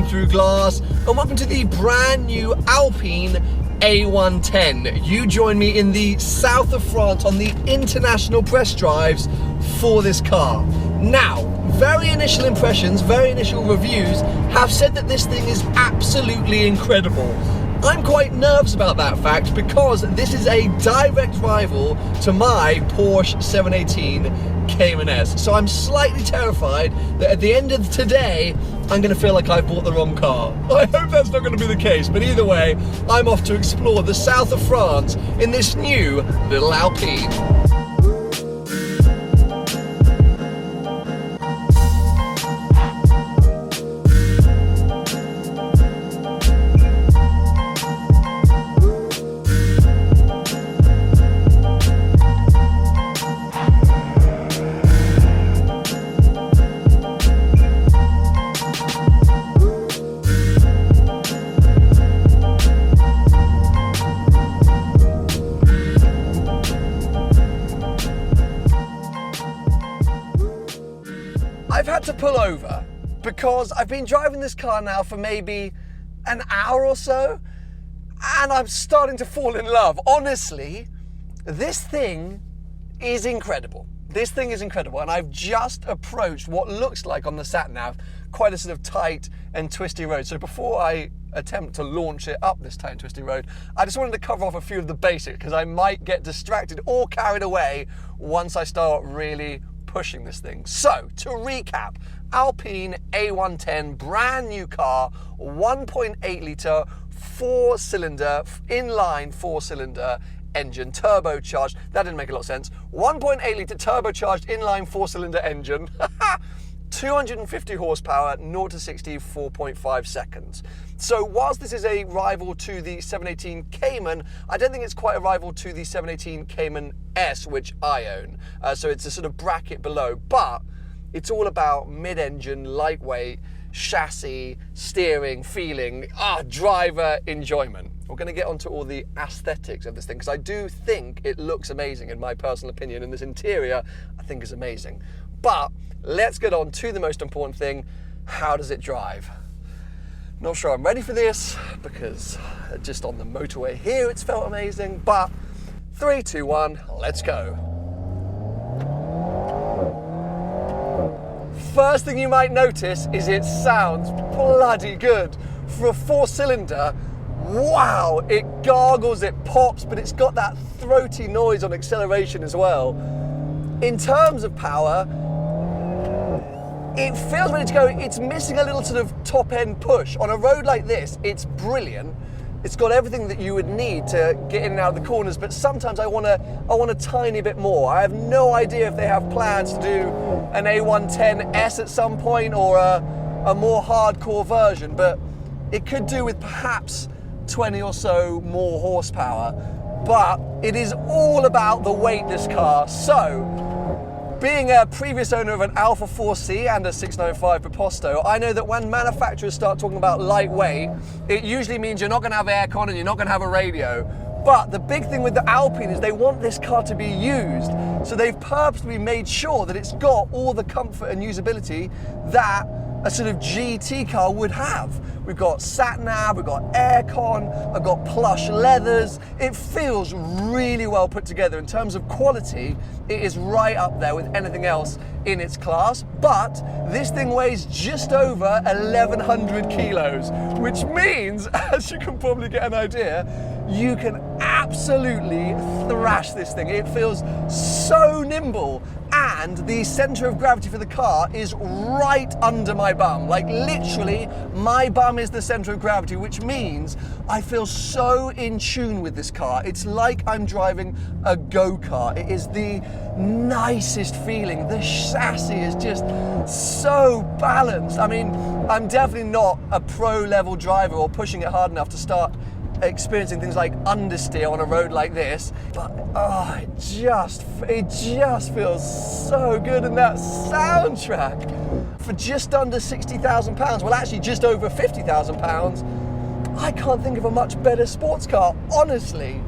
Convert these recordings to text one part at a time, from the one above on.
seen through glass, and welcome to the brand new Alpine A110. You join me in the south of France on the international press drives for this car. Now, very initial impressions, very initial reviews have said that this thing is absolutely incredible. I'm quite nervous about that fact because this is a direct rival to my Porsche 718 Cayman S. So I'm slightly terrified that at the end of today, I'm going to feel like I've bought the wrong car. I hope that's not going to be the case, but either way, I'm off to explore the south of France in this new little Alpine. I've had to pull over because I've been driving this car now for maybe an hour or so, and I'm starting to fall in love. Honestly, this thing is incredible. This thing is incredible, and I've just approached what looks like on the sat-nav quite a sort of tight and twisty road. So before I attempt to launch it up this tight and twisty road, I just wanted to cover off a few of the basics because I might get distracted or carried away once I start really pushing this thing. So, to recap, Alpine A110, brand new car, 1.8 litre, 4-cylinder, inline 4-cylinder engine, turbocharged. That didn't make a lot of sense. 1.8 litre turbocharged inline 4-cylinder engine, 250 horsepower, 0 to 60, 4.5 seconds. So whilst this is a rival to the 718 Cayman, I don't think it's quite a rival to the 718 Cayman S, which I own. So it's a sort of bracket below, but it's all about mid-engine, lightweight, chassis, steering, feeling, driver enjoyment. We're going to get onto all the aesthetics of this thing because I do think it looks amazing in my personal opinion, and this interior I think is amazing. But let's get on to the most important thing. How does it drive? Not sure I'm ready for this because just on the motorway here it's felt amazing, but 3, 2, 1, let's go. First thing you might notice is it sounds bloody good. For a 4-cylinder, wow, it gargles, it pops, but it's got that throaty noise on acceleration as well. In terms of power, it feels ready to go. It's missing a little sort of top-end push. On a road like this, it's brilliant. It's got everything that you would need to get in and out of the corners, but sometimes I want a tiny bit more. I have no idea if they have plans to do an A110S at some point or a more hardcore version, but it could do with perhaps 20 or so more horsepower. But it is all about the weight, this car. So, being a previous owner of an Alfa 4C and a 695 Proposto, I know that when manufacturers start talking about lightweight, it usually means you're not going to have aircon and you're not going to have a radio. But the big thing with the Alpine is they want this car to be used. So they've purposely made sure that it's got all the comfort and usability that a sort of GT car would have. We've got sat-nav, we've got aircon, I've got plush leathers. It feels really well put together. In terms of quality, it is right up there with anything else in its class, but this thing weighs just over 1,100 kilos, which means, as you can probably get an idea, you can absolutely thrash this thing. It feels so nimble, and the center of gravity for the car is right under my bum. Like literally, my bum is the center of gravity, which means I feel so in tune with this car. It's like I'm driving a go-kart. It is the nicest feeling. The chassis is just so balanced. I mean, I'm definitely not a pro level driver or pushing it hard enough to start experiencing things like understeer on a road like this, but it just feels so good. And that soundtrack for just under £60,000, well actually just over £50,000, I can't think of a much better sports car, honestly,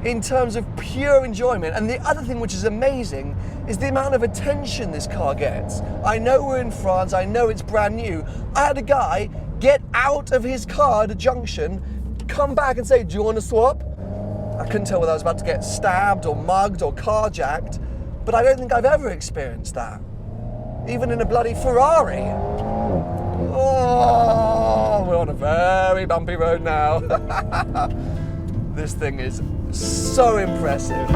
in terms of pure enjoyment. And the other thing which is amazing is the amount of attention this car gets. I know we're in France, I know it's brand new. I had a guy get out of his car at a junction, come back and say, do you want to swap? I couldn't tell whether I was about to get stabbed or mugged or carjacked, but I don't think I've ever experienced that. Even in a bloody Ferrari. Oh, we're on a very bumpy road now. This thing is so impressive.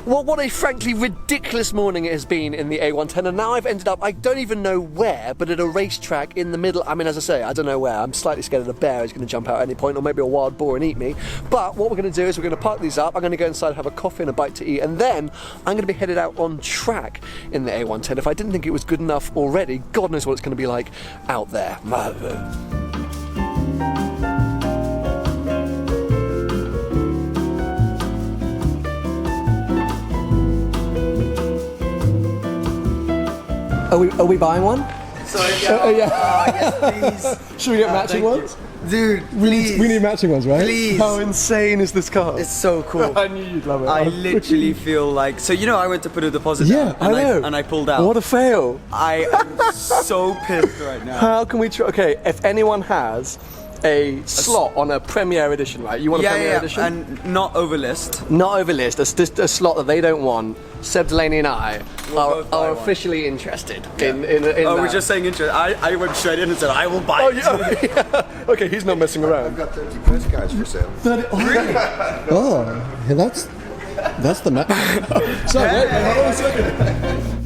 Well, what a frankly ridiculous morning it has been in the A110, and now I've ended up, I don't even know where, but at a racetrack in the middle. I mean, as I say, I don't know where. I'm slightly scared of the bear is going to jump out at any point, or maybe a wild boar and eat me. But what we're going to do is we're going to park these up. I'm going to go inside, have a coffee and a bite to eat, and then I'm going to be headed out on track in the A110. If I didn't think it was good enough already, God knows what it's going to be like out there. Are we buying one? Sorry, yeah. Yes, please. Should we get matching ones? Dude, please. We need matching ones, right? Please. How insane is this car? It's so cool. I knew you'd love it. I literally feel like, so you know I went to put a deposit Yeah, down, I know. and I pulled out. What a fail. I am so pissed right now. How can we try? Okay, if anyone has a slot on a Premier Edition, right? You want a Premier Edition? And not overlist. Not over list, a slot that they don't want. Seb Delaney and I both buy are one. officially interested in Oh, that. we're just saying interest. I went straight in and said, I will buy it. yeah. Okay, he's not messing around. I've got 30 postcards for sale. Oh, yeah, that's the map. Sorry, wait, hold on a second.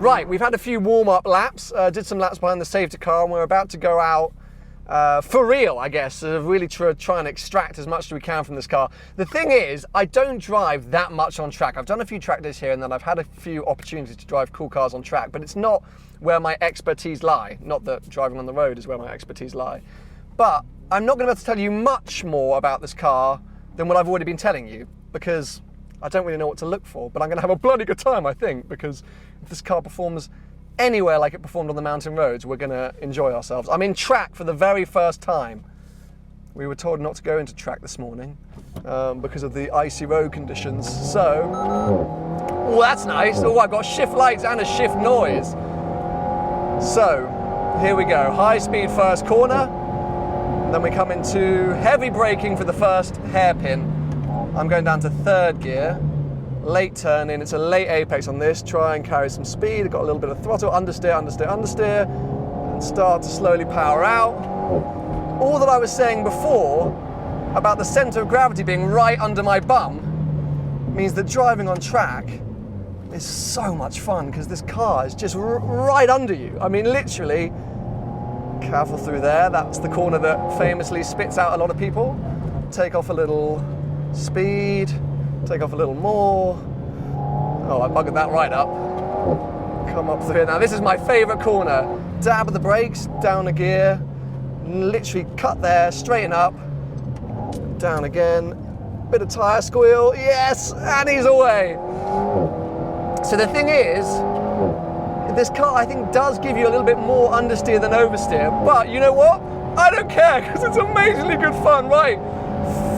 Right, we've had a few warm-up laps, did some laps behind the safety car, and we're about to go out for real, I guess, really try and extract as much as we can from this car. The thing is, I don't drive that much on track. I've done a few track days here, and then I've had a few opportunities to drive cool cars on track, but it's not where my expertise lie. Not that driving on the road is where my expertise lie. But I'm not going to be able to tell you much more about this car than what I've already been telling you, because I don't really know what to look for, but I'm going to have a bloody good time, I think, because if this car performs anywhere like it performed on the mountain roads, we're going to enjoy ourselves. I'm in track for the very first time. We were told not to go into track this morning because of the icy road conditions. So, oh, that's nice. Oh, I've got shift lights and a shift noise. So, here we go. High speed first corner. Then we come into heavy braking for the first hairpin. I'm going down to third gear. Late turn in, it's a late apex on this, try and carry some speed, I've got a little bit of throttle, understeer, and start to slowly power out. All that I was saying before about the centre of gravity being right under my bum means that driving on track is so much fun because this car is just right under you. I mean, literally, careful through there, that's the corner that famously spits out a lot of people. Take off a little speed. Take off a little more. Oh, I buggered that right up. Come up through here. Now, this is my favourite corner. Dab of the brakes, down a gear, literally cut there, straighten up, down again, bit of tyre squeal, yes, and he's away. So the thing is, this car I think does give you a little bit more understeer than oversteer, but you know what? I don't care, because it's amazingly good fun, right?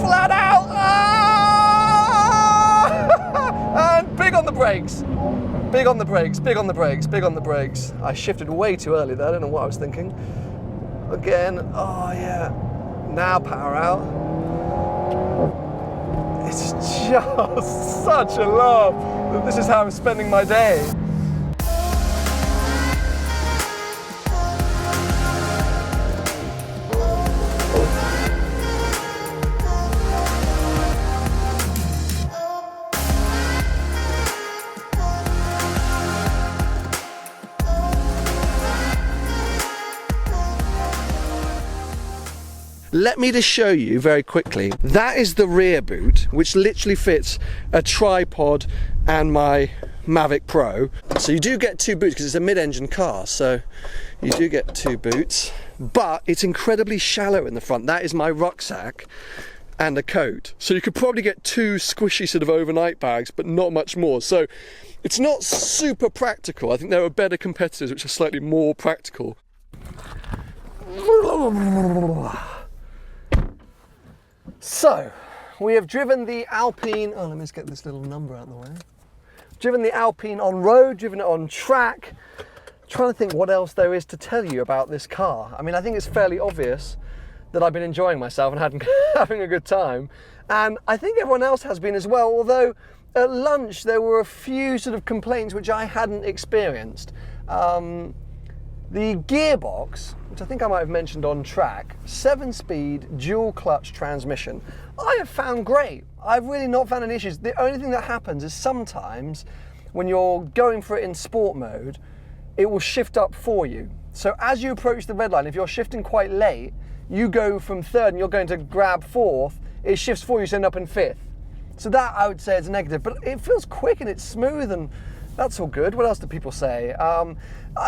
Flat out, and big on the brakes. Big on the brakes, big on the brakes, big on the brakes. I shifted way too early there, I don't know what I was thinking. Again, oh yeah. Now power out. It's just such a love. This is how I'm spending my day. Let me just show you very quickly. That is the rear boot, which literally fits a tripod and my Mavic Pro. So you do get two boots because it's a mid-engine car, so you do get two boots, but it's incredibly shallow in the front. That is my rucksack and a coat. So you could probably get two squishy sort of overnight bags, but not much more. So it's not super practical. I think there are better competitors which are slightly more practical. So, we have driven the Alpine, oh let me just get this little number out of the way. Driven the Alpine on road, driven it on track. Trying to think what else there is to tell you about this car. I mean, I think it's fairly obvious that I've been enjoying myself and having a good time. And I think everyone else has been as well, although at lunch there were a few sort of complaints which I hadn't experienced. The gearbox, which I think I might have mentioned on track, 7-speed dual clutch transmission, I have found great. I've really not found any issues. The only thing that happens is sometimes when you're going for it in sport mode, it will shift up for you. So as you approach the red line, if you're shifting quite late, you go from third and you're going to grab fourth, it shifts for you, so end up in fifth. So that I would say is a negative, but it feels quick and it's smooth and that's all good. What else do people say?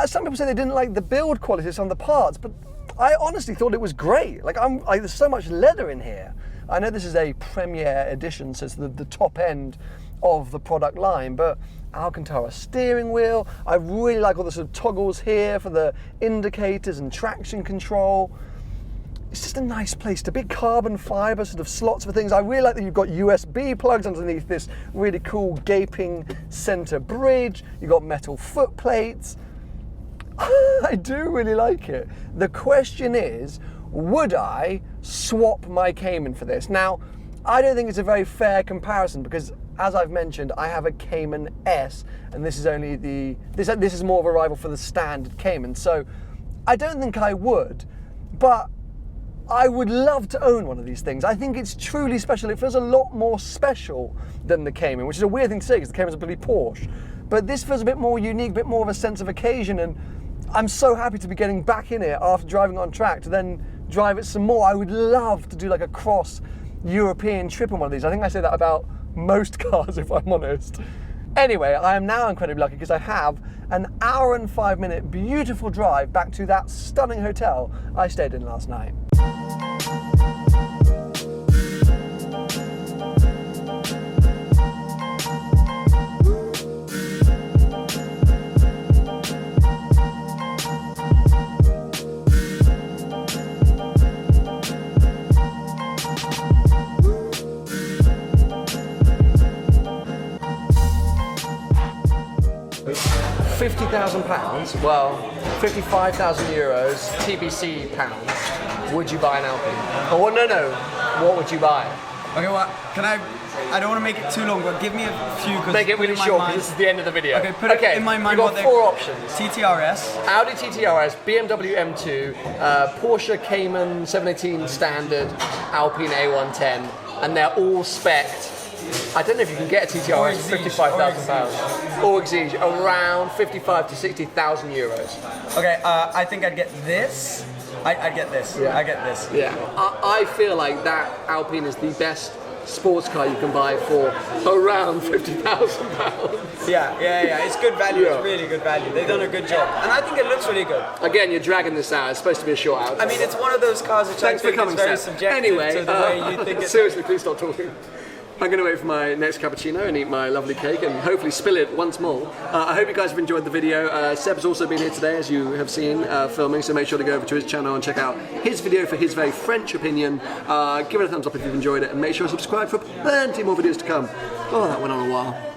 Some people say they didn't like the build quality of some of the parts, but I honestly thought it was great. Like, there's so much leather in here. I know this is a Premier edition, so it's the top end of the product line, but Alcantara steering wheel. I really like all the sort of toggles here for the indicators and traction control. It's just a nice place to be. Carbon fiber sort of slots for things. I really like that you've got USB plugs underneath this really cool gaping center bridge. You've got metal foot plates. I do really like it. The question is, would I swap my Cayman for this? Now, I don't think it's a very fair comparison because, as I've mentioned, I have a Cayman S, and this is only this is more of a rival for the standard Cayman. So, I don't think I would, but I would love to own one of these things. I think it's truly special. It feels a lot more special than the Cayman, which is a weird thing to say because the Cayman's a bloody Porsche. But this feels a bit more unique, a bit more of a sense of occasion, and I'm so happy to be getting back in it after driving on track to then drive it some more. I would love to do like a cross-European trip on one of these. I think I say that about most cars, if I'm honest. Anyway, I am now incredibly lucky because I have an hour and 5-minute beautiful drive back to that stunning hotel I stayed in last night. £50,000, well, 55,000 euros, TBC pounds, would you buy an Alpine? Oh, no, what would you buy? Okay, well, I don't want to make it too long, but give me a few. Make it really short because this is the end of the video. Okay, put it in my mind. You've got 4 options. TTRS. Audi TTRS, BMW M2, Porsche Cayman 718 Standard, Alpine A110, and they're all spec'd. I don't know if you can get a TTRS for £55,000 or Exige, around 55 to 60,000 euros. Okay, I think I'd get this. I'd get this. Yeah. I get this. Yeah, I feel like that Alpine is the best sports car you can buy for around £50,000. Yeah. It's good value. Yeah. It's really good value. They've done a good job, and I think it looks really good. Again, you're dragging this out. It's supposed to be a short out. I mean, it's one of those cars which Thanks I think for coming, is very Seth. subjective Anyway, to the way you think it's. Seriously, please stop talking. I'm going to wait for my next cappuccino and eat my lovely cake and hopefully spill it once more. I hope you guys have enjoyed the video. Seb's also been here today, as you have seen, filming, so make sure to go over to his channel and check out his video for his very French opinion. Give it a thumbs up if you've enjoyed it, and make sure to subscribe for plenty more videos to come. Oh, that went on a while.